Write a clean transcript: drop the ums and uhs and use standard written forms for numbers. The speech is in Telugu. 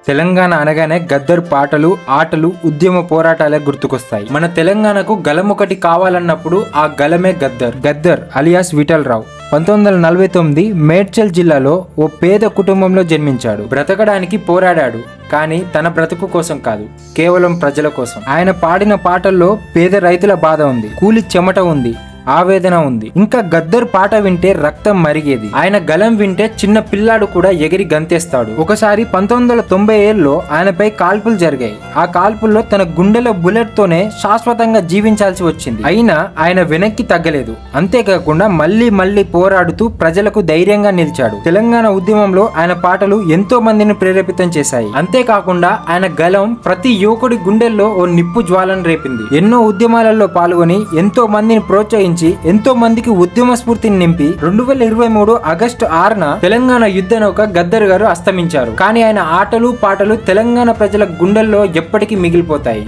తెలంగాణ అనగానే గద్దర్ పాటలు, ఆటలు, ఉద్యమ పోరాటాలే గుర్తుకొస్తాయి. మన తెలంగాణకు గలం ఒకటి కావాలన్నప్పుడు ఆ గలమే గద్దర్. గద్దర్ అలియాస్ విఠలరావు 1949 మేడ్చల్ జిల్లాలో ఓ పేద కుటుంబంలో జన్మించాడు. బ్రతకడానికి పోరాడాడు, కానీ తన బ్రతుకు కోసం కాదు, కేవలం ప్రజల కోసం. ఆయన పాడిన పాటల్లో పేద రైతుల బాధ ఉంది, కూలి చెమట ఉంది, ఆవేదన ఉంది. ఇంకా గద్దర్ పాట వింటే రక్తం మరిగేది. ఆయన గలం వింటే చిన్న పిల్లాడు కూడా ఎగిరి గంతేస్తాడు. ఒకసారి 1997లో ఆయనపై కాల్పులు జరిగాయి. ఆ కాల్పుల్లో తన గుండెల బుల్లెట్ తోనే శాశ్వతంగా జీవించాల్సి వచ్చింది. అయినా ఆయన వెనక్కి తగ్గలేదు. అంతేకాకుండా మళ్ళీ పోరాడుతూ ప్రజలకు ధైర్యంగా నిలిచాడు. తెలంగాణ ఉద్యమంలో ఆయన పాటలు ఎంతో మందిని ప్రేరేపితం చేశాయి. అంతేకాకుండా ఆయన గలం ప్రతి యువకుడి గుండెల్లో ఓ నిప్పు జ్వాలను రేపింది. ఎన్నో ఉద్యమాలలో పాల్గొని ఎంతో మందిని ప్రోత్సహించి ఎంతో మందికి ఉద్యమ స్ఫూర్తిని నింపి 2023 ఆగస్టు 6న తెలంగాణ యుద్ధ నౌక గద్దర్ గారు అస్తమించారు. కానీ ఆయన ఆటలు పాటలు తెలంగాణ ప్రజల గుండెల్లో ఎప్పటికీ మిగిలిపోతాయి.